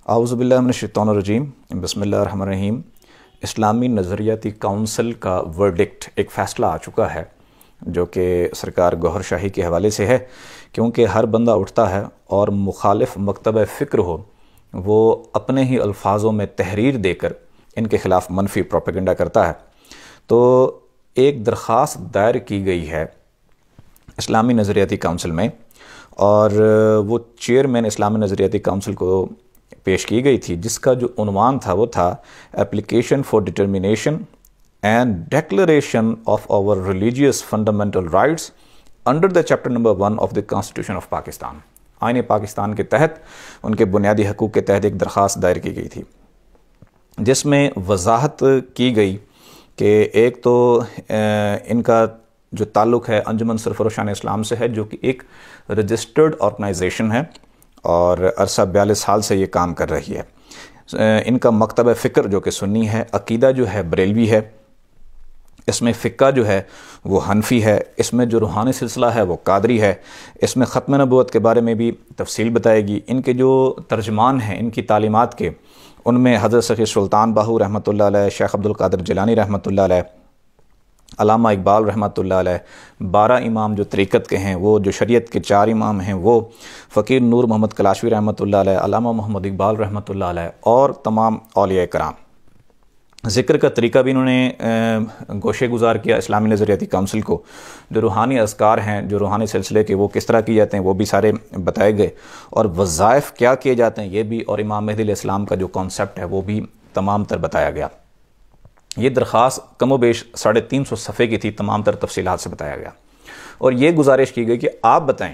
اعوذ باللہ من الشیطان الرجیم بسم اللہ الرحمن الرحیم۔ اسلامی نظریاتی کونسل کا ورڈکٹ ایک فیصلہ آ چکا ہے جو کہ سرکار گوہر شاہی کے حوالے سے ہے، کیونکہ ہر بندہ اٹھتا ہے اور مخالف مکتبہ فکر ہو وہ اپنے ہی الفاظوں میں تحریر دے کر ان کے خلاف منفی پروپیگنڈا کرتا ہے۔ تو ایک درخواست دائر کی گئی ہے اسلامی نظریاتی کونسل میں، اور وہ چیئرمین اسلامی نظریاتی کونسل کو پیش کی گئی تھی، جس کا جو عنوان تھا وہ تھا application for determination and declaration of our religious fundamental rights under the chapter number 1 of the constitution of Pakistan. آئین پاکستان کے تحت ان کے بنیادی حقوق کے تحت ایک درخواست دائر کی گئی تھی، جس میں وضاحت کی گئی کہ ایک تو ان کا جو تعلق ہے انجمن سرفروشان اسلام سے ہے، جو کہ ایک رجسٹرڈ آرگنائزیشن ہے اور عرصہ 42 سال سے یہ کام کر رہی ہے۔ ان کا مکتبہ فکر جو کہ سنی ہے، عقیدہ جو ہے بریلوی ہے، اس میں فقہ جو ہے وہ حنفی ہے، اس میں جو روحانی سلسلہ ہے وہ قادری ہے، اس میں ختم نبوت کے بارے میں بھی تفصیل بتائے گی۔ ان کے جو ترجمان ہیں ان کی تعلیمات کے، ان میں حضرت سخی سلطان باہو رحمۃ اللہ علیہ، شیخ عبد القادر جیلانی رحمۃ اللہ علیہ، علامہ اقبال رحمۃ اللہ علیہ، 12 امام جو طریقت کے ہیں، وہ جو شریعت کے 4 امام ہیں وہ فقیر نور محمد کلاشوی رحمۃ اللہ علیہ، علامہ محمد اقبال رحمۃ اللہ علیہ، اور تمام اولیاء کرام۔ ذکر کا طریقہ بھی انہوں نے گوشے گزار کیا اسلامی نظریاتی کونسل کو۔ جو روحانی اذکار ہیں، جو روحانی سلسلے کے، وہ کس طرح کیے جاتے ہیں وہ بھی سارے بتائے گئے، اور وظائف کیا کیے جاتے ہیں یہ بھی، اور امام مہدی علیہ السلام کا جو کانسیپٹ ہے وہ بھی تمام تر بتایا گیا۔ یہ درخواست کم و بیش 350 صفحے کی تھی، تمام تر تفصیلات سے بتایا گیا، اور یہ گزارش کی گئی کہ آپ بتائیں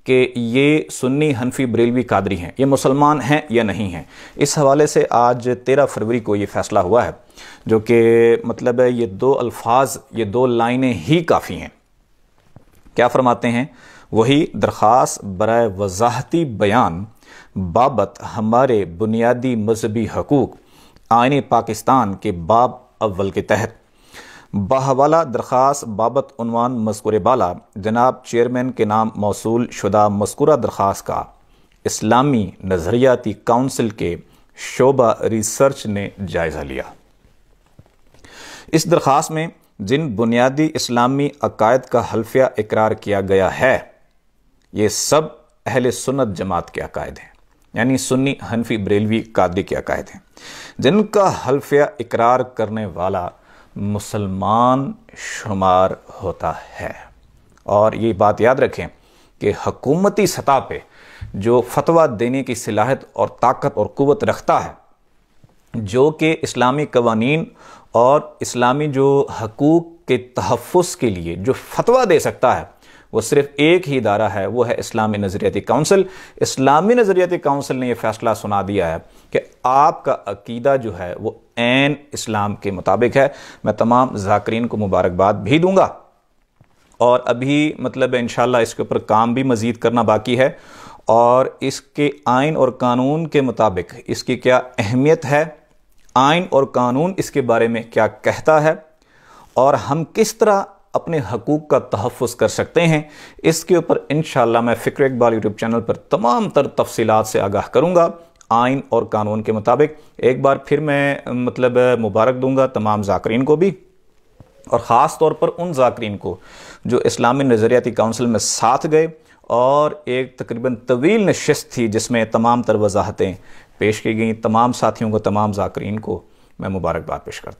کہ یہ سنی، حنفی، بریلوی، قادری ہیں، یہ مسلمان ہیں یا نہیں ہیں۔ اس حوالے سے آج 13 فروری کو یہ فیصلہ ہوا ہے، جو کہ مطلب ہے یہ 2 الفاظ، یہ 2 لائنیں ہی کافی ہیں۔ کیا فرماتے ہیں؟ وہی درخواست برائے وضاحتی بیان بابت ہمارے بنیادی مذہبی حقوق آئین پاکستان کے باب اول کے تحت بحوالہ درخواست بابت عنوان مذکور بالا جناب چیئرمین کے نام موصول شدہ مذکورہ درخواست کا اسلامی نظریاتی کونسل کے شعبہ ریسرچ نے جائزہ لیا۔ اس درخواست میں جن بنیادی اسلامی عقائد کا حلفیہ اقرار کیا گیا ہے یہ سب اہل سنت جماعت کے عقائد ہیں، یعنی سنی، حنفی، بریلوی، قادری کے عقائد ہیں، جن کا حلفیہ اقرار کرنے والا مسلمان شمار ہوتا ہے۔ اور یہ بات یاد رکھیں کہ حکومتی سطح پہ جو فتویٰ دینے کی صلاحیت اور طاقت اور قوت رکھتا ہے، جو کہ اسلامی قوانین اور اسلامی جو حقوق کے تحفظ کے لیے جو فتویٰ دے سکتا ہے، وہ صرف ایک ہی ادارہ ہے، وہ ہے اسلامی نظریاتی کونسل۔ اسلامی نظریاتی کونسل نے یہ فیصلہ سنا دیا ہے کہ آپ کا عقیدہ جو ہے وہ عین اسلام کے مطابق ہے۔ میں تمام ذاکرین کو مبارکباد بھی دوں گا، اور ابھی مطلب انشاءاللہ اس کے اوپر کام بھی مزید کرنا باقی ہے، اور اس کے آئین اور قانون کے مطابق اس کی کیا اہمیت ہے، آئین اور قانون اس کے بارے میں کیا کہتا ہے، اور ہم کس طرح اپنے حقوق کا تحفظ کر سکتے ہیں، اس کے اوپر انشاءاللہ میں فکر اقبال یوٹیوب چینل پر تمام تر تفصیلات سے آگاہ کروں گا آئین اور قانون کے مطابق۔ ایک بار پھر میں مطلب مبارک دوں گا تمام ذاکرین کو بھی، اور خاص طور پر ان ذاکرین کو جو اسلامی نظریاتی کونسل میں ساتھ گئے، اور ایک تقریباً طویل نشست تھی جس میں تمام تر وضاحتیں پیش کی گئیں۔ تمام ساتھیوں کو، تمام ذاکرین کو میں مبارکباد پیش کرتا ہوں۔